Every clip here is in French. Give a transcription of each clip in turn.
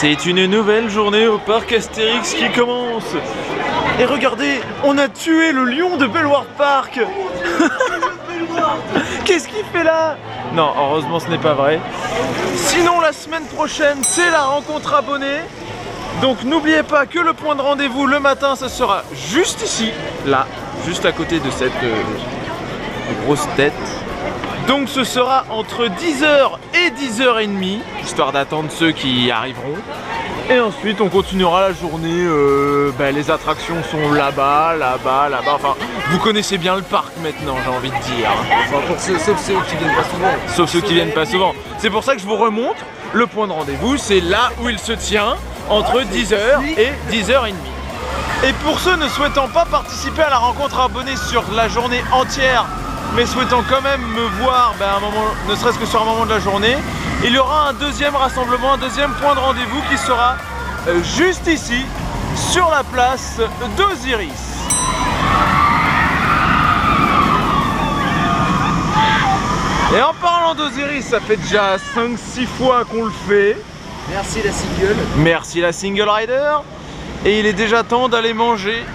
C'est une nouvelle journée au parc Astérix qui commence. Et regardez, on a tué le lion de Belward Park. Qu'est-ce qu'il fait là? Non, heureusement ce n'est pas vrai. Sinon la semaine prochaine, c'est la rencontre abonnée. Donc n'oubliez pas que le point de rendez-vous le matin, ça sera juste ici, là, juste à côté de cette grosse tête. Donc ce sera entre 10h et 10h30, histoire d'attendre ceux qui y arriveront. Et ensuite on continuera la journée, les attractions sont là-bas, là-bas, là-bas. Enfin, vous connaissez bien le parc maintenant, j'ai envie de dire. Sauf ceux qui viennent pas souvent. Sauf ceux qui viennent pas souvent. C'est pour ça que je vous remonte. Le point de rendez-vous, c'est là où il se tient, entre 10h et 10h30. Et pour ceux ne souhaitant pas participer à la rencontre abonnée sur la journée entière, mais souhaitant quand même me voir un moment, ne serait-ce que sur un moment de la journée, il y aura un deuxième rassemblement, un deuxième point de rendez-vous qui sera juste ici, sur la place d'Osiris. Et en parlant d'Osiris, ça fait déjà 5-6 fois qu'on le fait. Merci la single. Merci la single rider. Et il est déjà temps d'aller manger.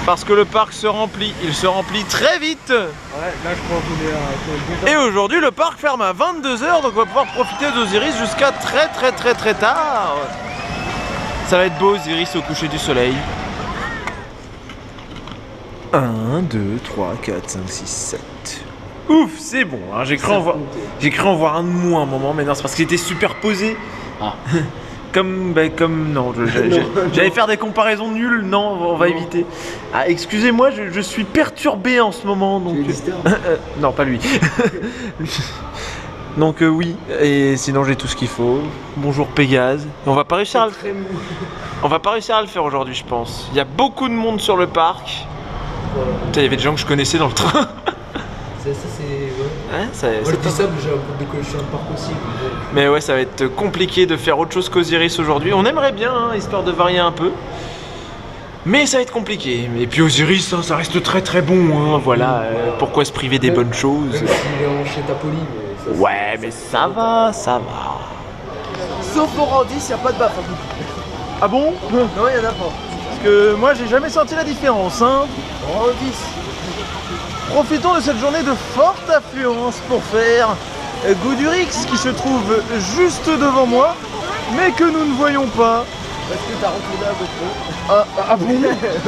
Parce que le parc se remplit, il se remplit très vite. Ouais, là je crois qu'on est à... Et aujourd'hui le parc ferme à 22h, donc on va pouvoir profiter d'Osiris jusqu'à très tard. Ça va être beau Osiris au coucher du soleil. 1, 2, 3, 4, 5, 6, 7. Ouf, c'est bon, hein. J'ai cru en voir un de moins un moment, mais non, c'est parce qu'il était superposé. Ah. Comme non, j'allais faire des comparaisons nulles, non, on va éviter. Ah, excusez-moi, je suis perturbé en ce moment, donc... non, pas lui. Donc oui, et sinon j'ai tout ce qu'il faut. Bonjour Pégase. On va pas réussir à le faire. On va pas réussir à le faire aujourd'hui, je pense. Il y a beaucoup de monde sur le parc. Putain, il y avait des gens que je connaissais dans le train. Ça c'est... Ouais. Ouais, Moi je dis ça, mais j'ai un peu de collection de parc aussi. Mais ouais, ça va être compliqué de faire autre chose qu'Osiris aujourd'hui. On aimerait bien, hein, histoire de varier un peu. Mais ça va être compliqué. Et puis Osiris, hein, ça reste très bon. Hein, voilà, pourquoi se priver des bonnes choses? Même s'il est en chez Tapoli, mais ça, ouais, mais ça va. Sauf au Randis, il n'y a pas de baffe. Ah bon? Non, il n'y en a pas. Parce que moi, j'ai jamais senti la différence. Hein. Randis. Profitons de cette journée de forte affluence pour faire Goudurix qui se trouve juste devant moi, mais que nous ne voyons pas. Parce que t'as retourné à votre Ah bon?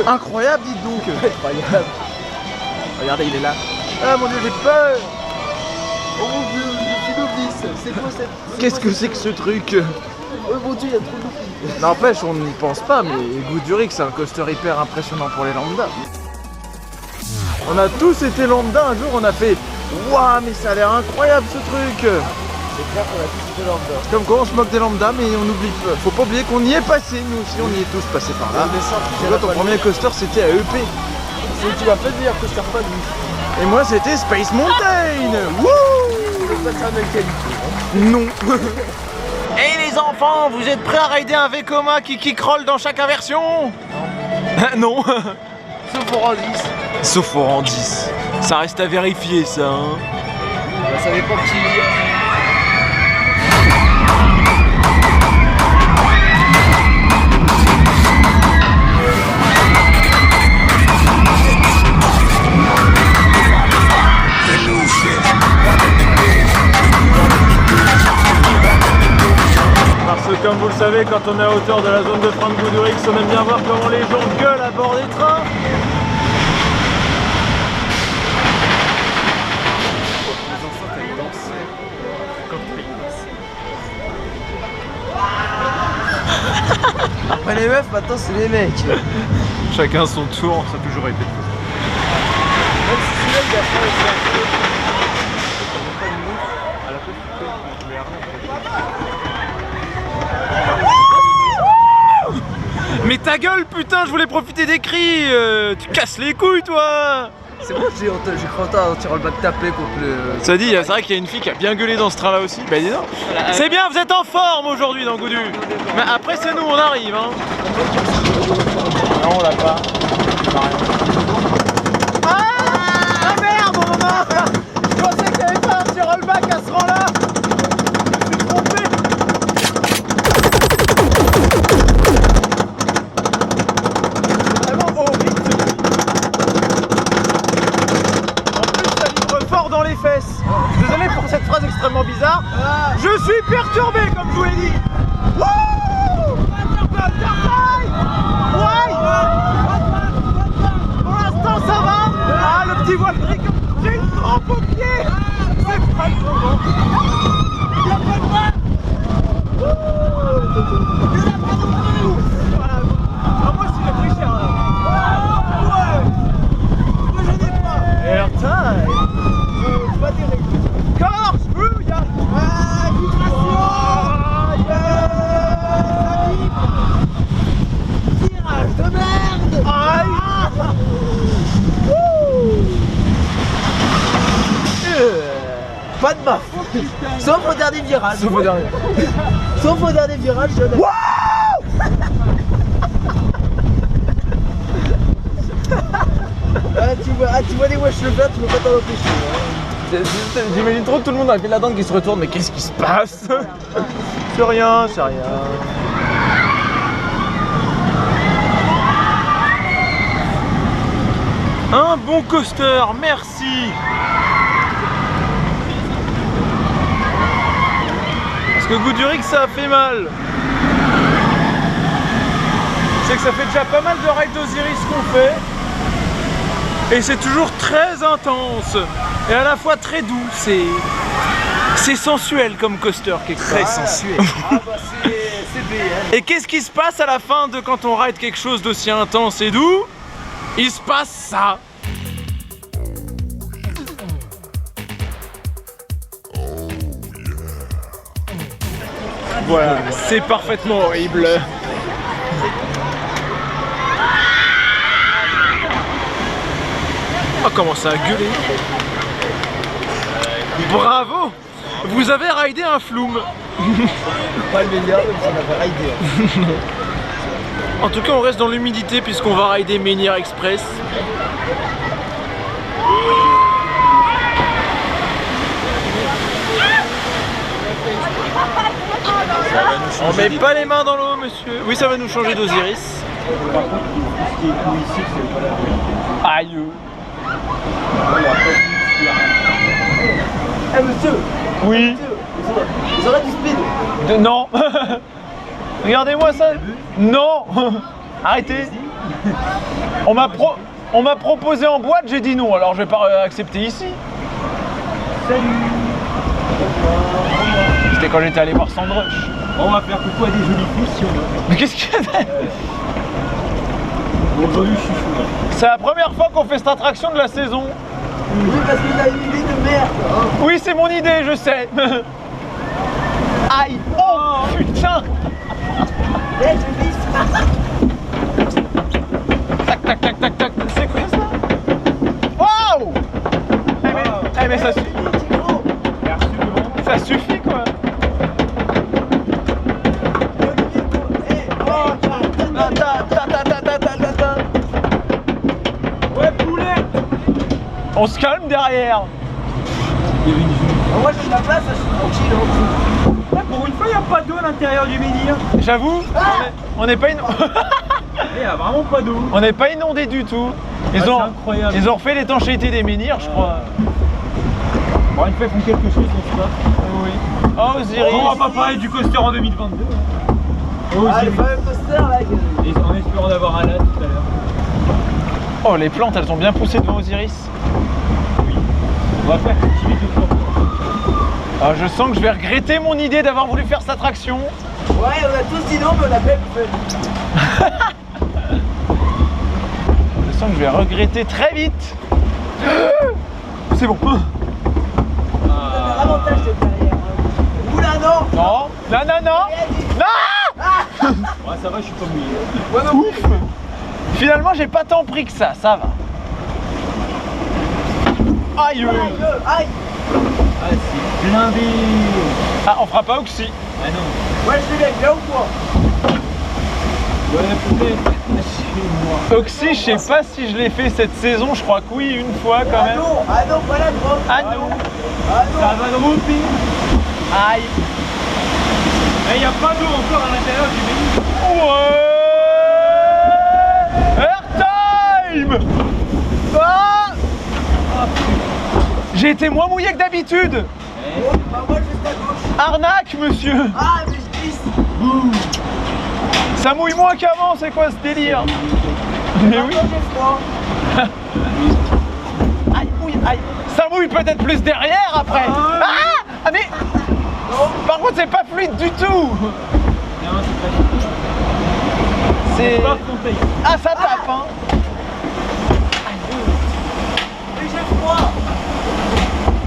Incroyable, dites donc. Incroyable. Regardez, il est là. Ah mon dieu, j'ai peur. Oh mon dieu, le Philobis. C'est quoi cette... Qu'est-ce que c'est que ce truc? Oh mon dieu, il y a trop de filles. N'empêche, on n'y pense pas, mais Goudurix, c'est un coaster hyper impressionnant pour les lambda. On a tous été lambda, un jour on a fait waouh, mais ça a l'air incroyable ce truc. C'est clair qu'on a tous été lambda. Comme quoi on se moque des lambda, mais on oublie pas. Faut pas oublier qu'on y est passé, nous aussi on y est tous passés par là. Toi ton premier coaster c'était à EP. C'est tu m'as fait dire coaster fan lui. Et moi c'était Space Mountain. Wouh. C'est pas ça la même qualité. Non. Et les enfants, vous êtes prêts à rider un Vekoma qui kickroll dans chaque inversion? Non. Sauf au Randis. Sauf au Randis. Ça reste à vérifier ça. Hein. Bah, ça dépend qui. Parce que comme vous le savez, quand on est à hauteur de la zone de frein de Goudurix, on aime bien voir comment les gens gueulent à bord des trains. Après les meufs, maintenant c'est les mecs. Chacun son tour, ça a toujours été. Même si celui-là il a pas été un peu. Mais ta gueule putain, je voulais profiter des cris. Tu casses les couilles toi. C'est bon, j'ai cru entendre un tir le bac taper contre le... Ça dit, c'est vrai qu'il y a une fille qui a bien gueulé dans ce train là aussi. Bah dis donc. C'est bien, vous êtes en forme aujourd'hui dans Goudu. Mais après c'est nous, on arrive hein. Non, on l'a pas. Ah merde, mon maman. Je pensais qu'il n'y avait pas un tir rollback à ce rang là. Je me suis trompé. dans les fesses. Désolé pour cette phrase extrêmement bizarre. Je suis perturbé comme je vous l'ai dit. Wouh! Pour l'instant ça va. Ah, le petit voile gris. J'ai une trempe au pied. C'est pas le moment. Il y a pas de voile. Voilà. Ah, moi c'est le plus cher là. Ouais. Moi j'en ai pas. Airtime. Pas terrible. Corse, bouilla. Tirage de merde. Aïe. Pas de baffe. Sauf au dernier virage. Sauf au dernier. Sauf au dernier virage, je l'ai. Tu vois les wesh le faire, tu peux pas t'en empêcher. J'imagine trop tout le monde dans la file d'attente qui se retourne, mais qu'est-ce qui se passe? C'est rien, c'est rien. Un bon coaster, merci. Parce que Gouduric ça a fait mal. C'est que ça fait déjà pas mal de rides d'Osiris qu'on fait. Et c'est toujours très intense. Et à la fois très doux. C'est sensuel comme coaster quelque part. Très sensuel. Ah bah c'est BN. Et qu'est-ce qui se passe à la fin de quand on ride quelque chose d'aussi intense et doux? Il se passe ça. Voilà, c'est parfaitement horrible. Oh, comment ça a gueulé. Bravo. Vous avez ridé un Flume. Pas le meilleur, mais ça n'a pas ridé. En tout cas, on reste dans l'humidité puisqu'on va rider Menhir Express. On met pas les mains dans l'eau, monsieur. Oui, ça va nous changer d'Osiris. Aïe. Eh monsieur. Oui. Ils auraient du speed. Non. Regardez-moi ça. Non. Arrêtez. On m'a proposé en boîte, j'ai dit non. Alors je vais pas accepter ici. Salut. C'était quand j'étais allé voir Sandrush. On va faire coucou à des jolies filles si on veut. Mais qu'est-ce qu'il y a? Aujourd'hui je suis fou là. C'est la première fois qu'on fait cette attraction de la saison. Oui, parce qu'il a une idée de merde. Hein. Oui, c'est mon idée, je sais. Aïe. Oh putain. Eh, je vis. Tac tac tac tac tac. C'est quoi ça? Waouh. Eh mais ça suffit. Ça suffit quoi. Ouais poulet. On se calme derrière. Moi j'ai de la place, je suis tranquille. Pour une fois, il n'y a pas d'eau à l'intérieur du menhir. J'avoue, on n'est pas Il n'y a vraiment pas d'eau. on n'est pas inondé du tout. Ils ont refait l'étanchéité des menhirs, je crois. Bon, une fois, ils font quelque chose, on se bat. Oui. Oh, Osiris. On va pas parler du coaster en 2022. Oh, Ah, le fameux coaster là. Et en espérant d'avoir un là tout à l'heure. Oh, les plantes, elles ont bien poussé devant Osiris. Oui. On va faire cultiver deux fois. Ah, je sens que je vais regretter mon idée d'avoir voulu faire cette attraction. Ouais, on a tous dit non, mais on a même fait. Je sens que je vais regretter très vite. C'est bon. On a l'avantage de derrière. Oula, non. Non. Non, non, non. Non. Ouais, ça va, je suis pas mouillé. Ouais, non. Ouf. Finalement, j'ai pas tant pris que ça va. Aïe. Aïe. Ah, c'est blindé. Ah, on fera pas Oxy. Ah non. Ouais, je suis bien ou quoi? Ouais, peut-être. Chez moi. Oxy, je sais pas si je l'ai fait cette saison, je crois que oui, une fois quand même. Ah non, pas la drop. Ah non. Ah non. Ça va dropper. Aïe. Mais il n'y a pas d'eau encore à l'intérieur du menhir. Ouais. Airtime. Ah. J'ai été moins mouillé que d'habitude. Oh, bah moi je fais à gauche. Arnaque, monsieur. Ah, mais je glisse. Ça mouille moins qu'avant, c'est quoi ce délire? Mais oui. Maintenant, j'ai froid. Aïe, oui, aïe. Ça mouille peut-être plus derrière après. Ah mais par contre c'est pas fluide du tout. Non, c'est pas C'est pas fontaine. ah ça tape hein. Mais j'ai froid.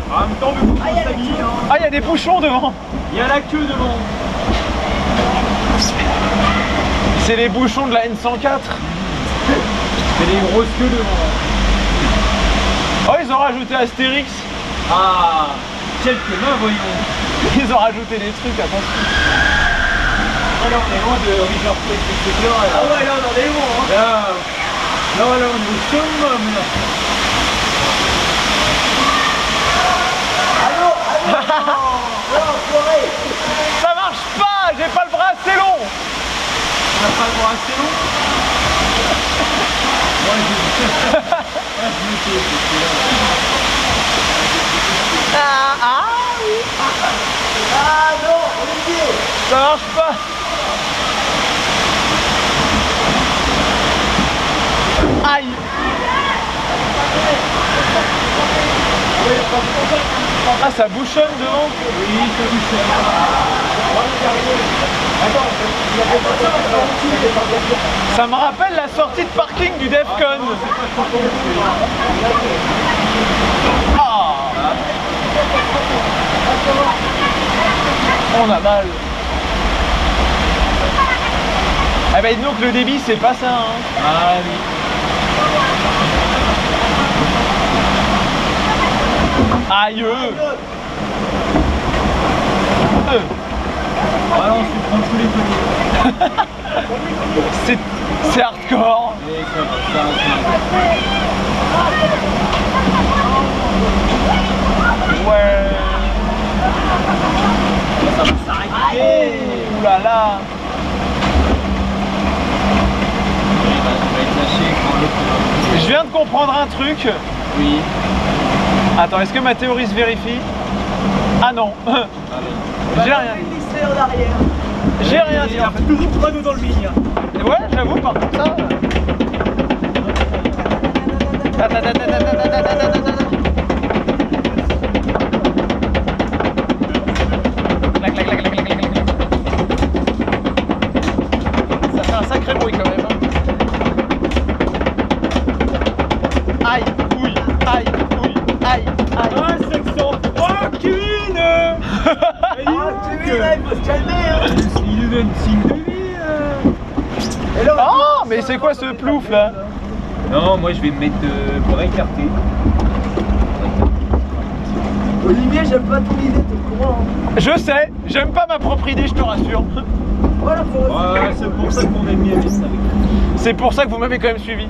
En même temps, vu qu'on Ah, il y a la s'habille, queue. hein. Ah il y a des bouchons devant. Il y a la queue devant. C'est les bouchons de la N104. C'est les grosses queues devant. Oh ils ont rajouté Astérix. Ah, quelques mains, voyons. Ils ont rajouté des trucs, attention. Alors, on est loin de River Plate, etc. Ah ouais, là on en est bon, hein. Là, on est au summum, là. Allô, allô. Non, forêt. Ça marche pas, j'ai pas le bras assez long. On n'a pas le bras assez long. Ouais, Oui. Ah non, Olivier. Ça marche pas. Aïe. Ah ça bouchonne devant. Oui, ça bouchonne. Ça me rappelle la sortie de parking du Defcon. Ah. On a mal. Ah bah donc le débit c'est pas ça hein. Ah oui. Aïe. Balance, tu prends tous les petits. C'est hardcore. Et ça va. Ouais. Ça va s'arrêter. Ouh là là. Je viens de comprendre un truc. Oui. Attends, est-ce que ma théorie se vérifie? Ah non. J'ai rien dit. Glisser en arrière. J'ai rien dit. Il y a toujours 3 nœuds dans le mini. Ouais, j'avoue, par contre, ça. Ça fait un sacré bruit quand même. Aïe, ouille, aïe, ouille, aïe, aïe. Ah, 700. Oh, Kevin. Ah, Kevin, là, il faut se calmer, hein. Il nous donne signe de vie. Et là, Oh, mais c'est quoi ce plouf là? Non, moi je vais me mettre pour écarter. Olivier, j'aime pas ton idée, t'es au courant, hein. Je sais, j'aime pas ma propre idée, je te rassure. Voilà, faut Ouais, c'est pour ça qu'on aime bien ça avec nous. C'est pour ça que vous m'avez quand même suivi.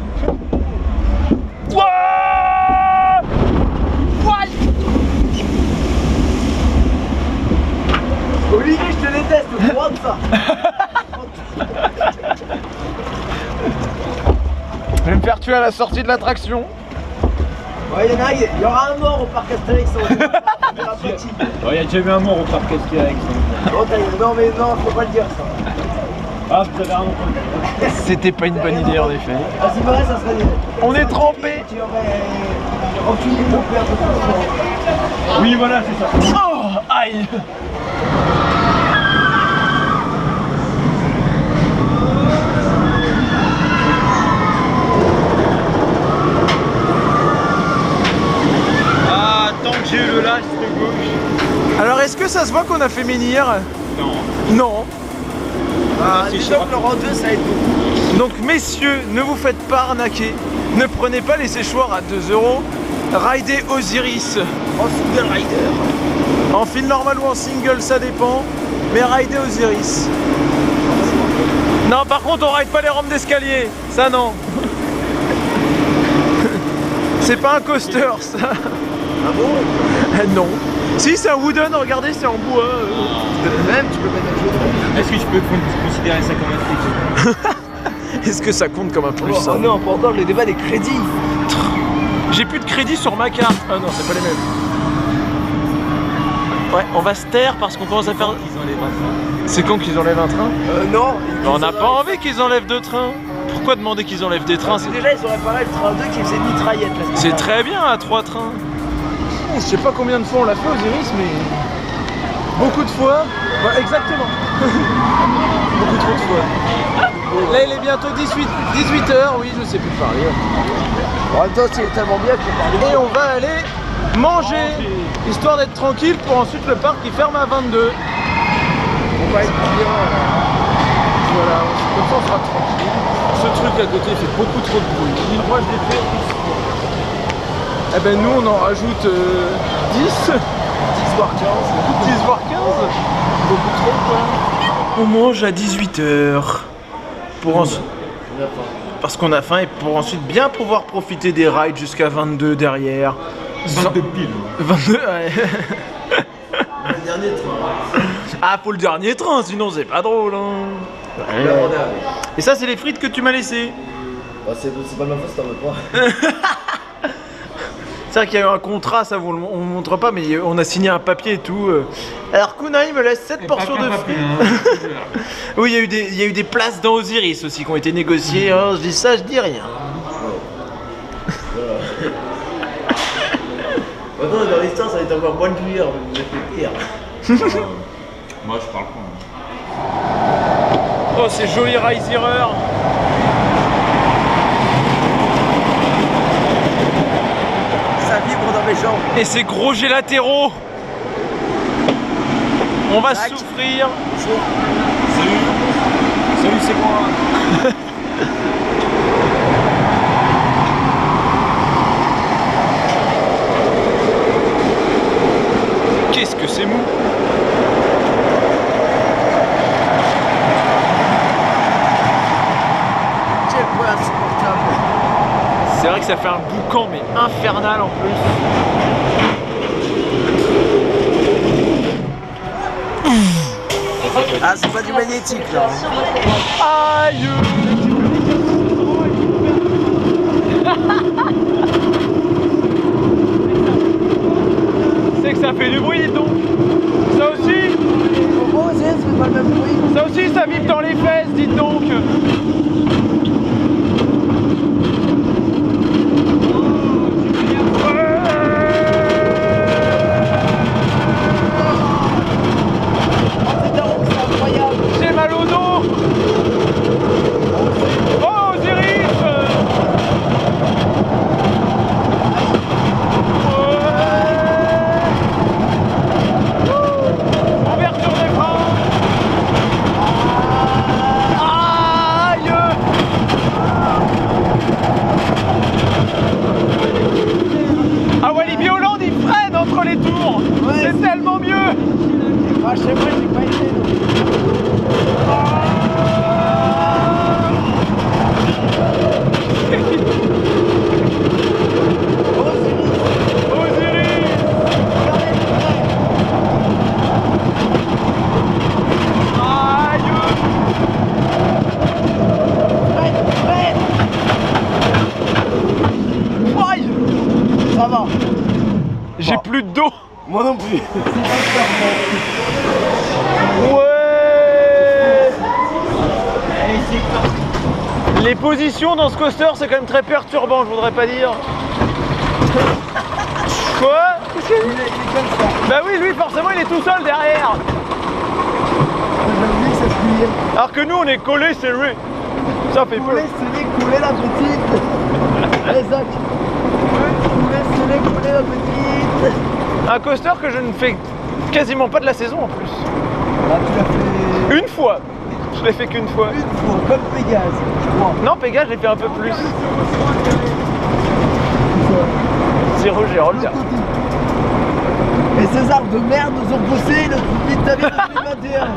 Ouah! Ouah! Olivier, je te déteste, au courant de ça. Je vais me faire tuer à la sortie de l'attraction. Ouais, il y aura un mort au parc Astérix. Il y aura un petit. Il y a déjà eu un mort au parc Astérix. Oh, non, mais non, faut pas le dire ça. Ah, vous avez rien entendu. C'était pas une bonne idée en effet. Ah, si vrai, ça serait. On est trempé. Tu aurais enculé mon père de tout. Oui, voilà, c'est ça. Oh, aïe. Ah, tant que j'ai eu le lâche de gauche. Alors est-ce que ça se voit qu'on a fait menhir? Non. Non. Ah, dis donc, le rang 2, ça va être beaucoup. Donc messieurs, ne vous faites pas arnaquer. Ne prenez pas les séchoirs à 2 €. Ridez Osiris. En single rider. En fil normal ou en single, ça dépend. Mais ridez Osiris. Non, par contre, on ride pas les rampes d'escalier. Ça, non. C'est pas un coaster, ça. Ah bon? Non. Si, c'est un wooden, regardez, c'est en bois. Même, tu peux mettre un jeu. Est-ce que tu peux considérer ça comme un fric? Est-ce que ça compte comme un plus, ça? Oh non, pas encore le débat des crédits. J'ai plus de crédit sur ma carte. Ah non, c'est pas les mêmes. Ouais, on va se taire parce qu'on commence à faire... Ils enlèvent un train. C'est quand qu'ils enlèvent un train? Non. On n'a pas envie qu'ils enlèvent deux trains. Pourquoi demander qu'ils enlèvent des trains? Déjà, ils ont réparé le train 2 qui faisait une mitraillette. Là, C'est très bien à 3 trains. Je sais pas combien de fois on l'a fait aux Iris, mais beaucoup de fois. Voilà, exactement. Beaucoup trop de fois. Là, il est bientôt 18h, oui, je sais plus parler. En même temps, c'est tellement bien qu'on parle. Et on va aller manger, histoire d'être tranquille pour ensuite le parc qui ferme à 22. On va être bien. Voilà, comme ça on sera tranquille. Ce truc à côté fait beaucoup trop de bruit. Moi je l'ai fait exprès. Eh ben nous on en rajoute 10 voire 15. 10 voire 15. Beaucoup trop quoi. On mange à 18h. Parce qu'on a faim et pour ensuite bien pouvoir profiter des rides jusqu'à 22 derrière. 22 piles. 22, ouais. Le dernier train. Ah, pour le dernier train, sinon c'est pas drôle. Hein. Ouais. Et ça, c'est les frites que tu m'as laissées. Bah, c'est pas de ma faute si t'en veux pas. C'est vrai qu'il y a eu un contrat, ça on montre pas, mais on a signé un papier et tout. Alors Kunai me laisse 7 portions de frites. Oui, il y a eu des places dans Osiris aussi qui ont été négociées. Hein. Je dis ça, je dis rien. Maintenant, dans l'histoire, ça va être encore moins de cuillère, vous êtes fait pire. Moi, je parle pas. Oh, c'est joli Riserer. Ça vibre dans mes jambes. Et ces gros jets latéraux. On va souffrir. Salut. Salut, c'est moi. Qu'est-ce que c'est mou? Quel point insupportable. C'est vrai que ça fait un boucan mais infernal en plus. Ah, c'est pas du magnétique là. Aïe. C'est que ça fait du bruit, dis donc. Ça aussi, Comment c'est pas le même bruit. ça aussi, ça vibre dans les fesses, dites donc. C'est incroyable. J'ai mal au dos. Oh, Osiris. Ouverture des freins. Aïe. Ah, Walibi Hollande, il freine entre les tours. Ouais, c'est tellement mieux. Ah, je sais pas, j'ai pas été. Osiris. Aïe. Aïe. Ça va. J'ai plus de dos. Moi non plus. Ouais. Les positions dans ce coaster, c'est quand même très perturbant, je voudrais pas dire. Quoi? Il est comme ça. Bah oui, lui forcément il est tout seul derrière. J'avais dit que ça se pliait. Alors que nous on est collés, c'est lui. Ça fait peur. Couler la petite. Allez Zach. Couler la petite. Un coaster que je ne fais quasiment pas de la saison en plus. Ah, tu l'as fait Une fois. Je l'ai fait qu'une fois. une fois, comme Pégase, je crois. Non, Pégase, j'ai fait un peu plus. Zéro Gérald. L'autre côté. Et ces arbres de merde nous ont poussé le vitamine 2021.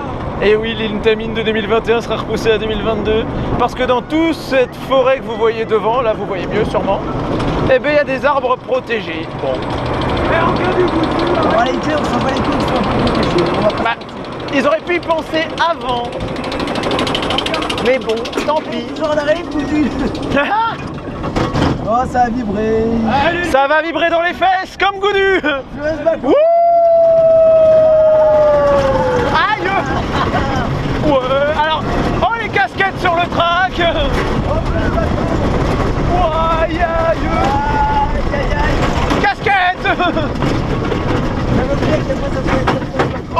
Et oui, l'Intamine de 2021 sera repoussée à 2022. Parce que dans toute cette forêt que vous voyez devant, là vous voyez mieux sûrement, eh bien il y a des arbres protégés. Bon. En réalité, on s'en va les couilles, ils sont un peu protégés. On va pas Bah, ils auraient pu y penser avant. Mais bon, tant pis. toujours en arrêt, cousu. Oh, ça a vibré. Ça va vibrer dans les fesses comme Goudu. Je reste back. Wouh.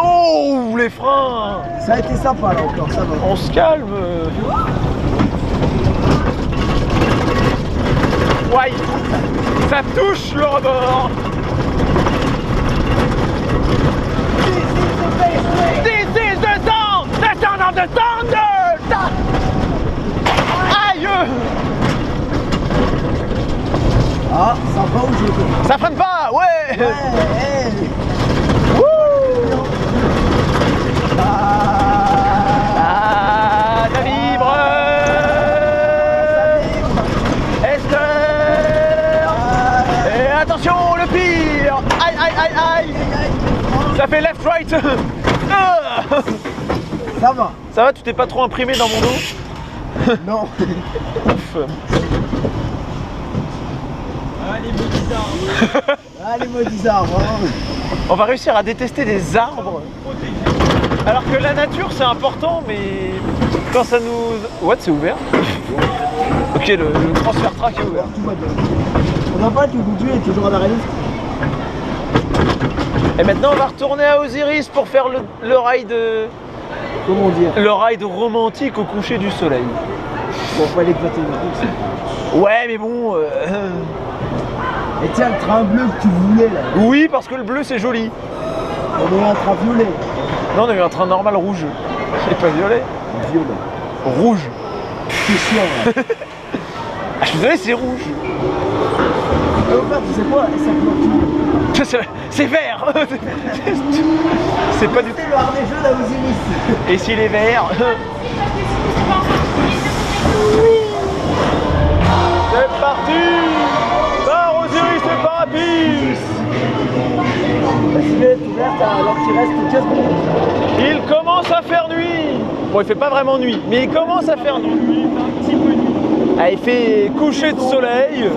Oh, les freins! Ça a été sympa là encore, ça va. On se calme. Ouais, ça touche le rebord. This is the sound of the thunder. Aïe! Ah, ça va ou je Ça freine pas, ouais! Ouais, Wouh! Ah, Ah, ça vibre! Esther! Et attention, le pire! Aïe, aïe, aïe, aïe! Ça fait left, right! Ah. ça va. Ça va, tu t'es pas trop imprimé dans mon dos? Non. Ouf. Ah, les maudits arbres. Hein. On va réussir à détester des arbres. Alors que la nature c'est important, mais quand ça nous... What, c'est ouvert? Ok, le transfert track est ouvert. Tout va bien. On n'a pas tout foutu et toujours à la réaliste. Et maintenant on va retourner à Osiris pour faire le ride... Comment dire? Le ride romantique au coucher du soleil. Bon, fallait éclater le truc. Ouais, mais bon... Et tiens, le train bleu que tu voulais là. Oui, parce que le bleu c'est joli. On a eu un train violet. Non, on a eu un train normal rouge. Et pas violet. Violet. Rouge. C'est chiant là. Ah, je suis désolé, c'est rouge. Et au fait, tu sais quoi? Ça clôture. C'est vert. C'est pas du tout... C'est le harnais à Osiris. Et s'il est vert? C'est parti! Par Osiris et Parapluie! La cigarette est ouverte alors qu'il reste 15 minutes. Il commence à faire nuit! Bon, il fait pas vraiment nuit, mais il commence à faire nuit. Un petit peu nuit. Ah, il fait coucher de soleil,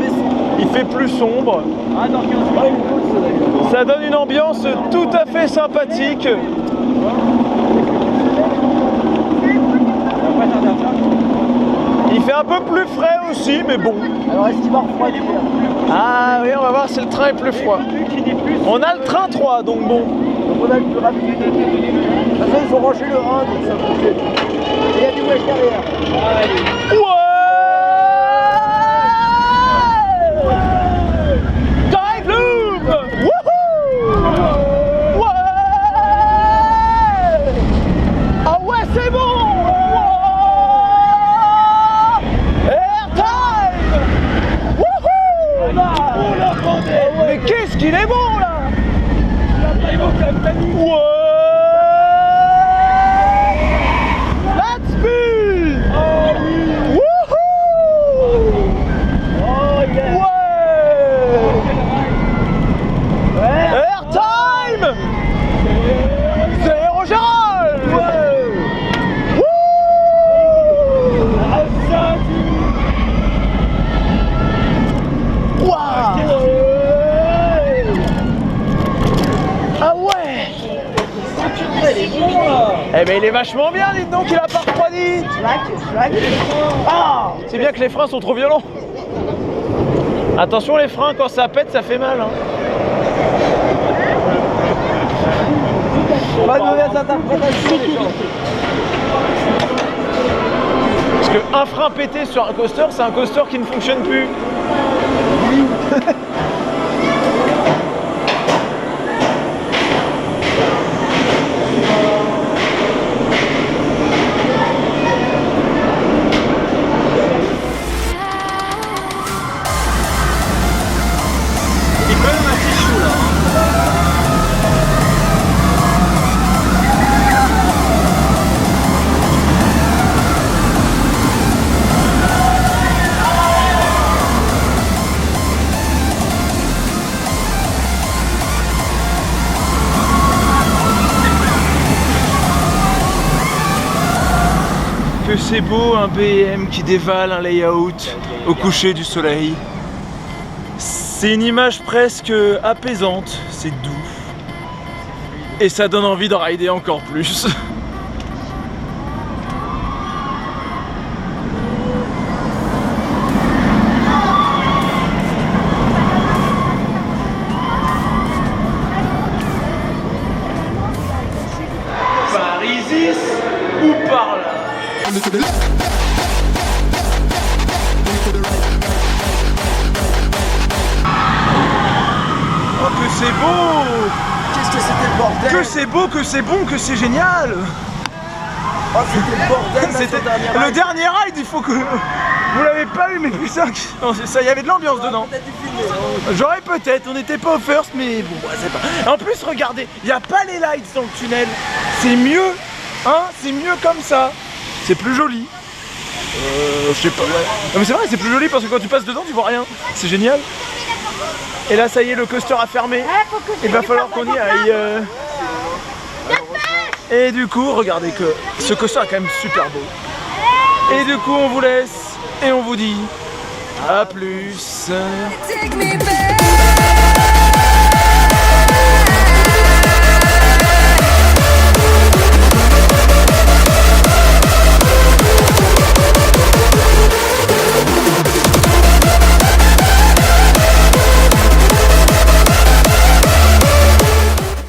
il fait plus sombre. Ah, dans 15 minutes. Ça donne une ambiance tout à fait sympathique. Il fait un peu plus frais aussi, mais bon. Alors est-ce qu'il va refroidir? Ah oui, on va voir si le train est plus froid. On a le train 3, donc bon. Donc on a le plus rapide. De toute façon, ils ont rangé le 1, donc ça bouge. Et il y a du wesh derrière. Allez. Ouais! Dive loop! Wouhou! Ouais! Ah ouais, c'est bon! Mais qu'est-ce qu'il est bon là! Ouais! Let's speed! Oh oui! Wouhou! Oh yeah! Ouais! Airtime! Zéro Gérald! Wouh! Ah ça Waouh! Ah ouais! elle est bon là! Eh ben il est vachement bien, dites donc, il a pas refroidi! Schlack. Ah! C'est bien que les freins sont trop violents! Attention les freins, quand ça pète, ça fait mal. Hein. Pas de mauvaise interprétation. Parce qu'un frein pété sur un coaster, c'est un coaster qui ne fonctionne plus. Il est quand même assez chaud là. Que c'est beau un BM qui dévale un layout au coucher du soleil. C'est une image presque apaisante, c'est doux. Et ça donne envie de rider encore plus. to the left. Move to the right. Oh, que c'est beau! Qu'est-ce que c'était le bordel? Que c'est beau, que c'est bon, que c'est génial! Oh, c'était le bordel, C'était le dernier le ride. dernier ride, il faut que... Vous l'avez pas eu, mais putain, non, c'est ça, il y avait de l'ambiance dedans. Peut-être du filmer. J'aurais peut-être, on n'était pas au first, mais bon, ouais, c'est pas... En plus, regardez, il n'y a pas les lights dans le tunnel. C'est mieux, hein, c'est mieux comme ça. C'est plus joli. Je sais pas, ouais. Non mais c'est vrai, c'est plus joli parce que quand tu passes dedans, tu vois rien. C'est génial. Et là, ça y est, le coaster a fermé. Il va falloir qu'on y aille. Et du coup, regardez que ce coaster est quand même super beau. Et du coup, on vous laisse et on vous dit à plus. Take me back.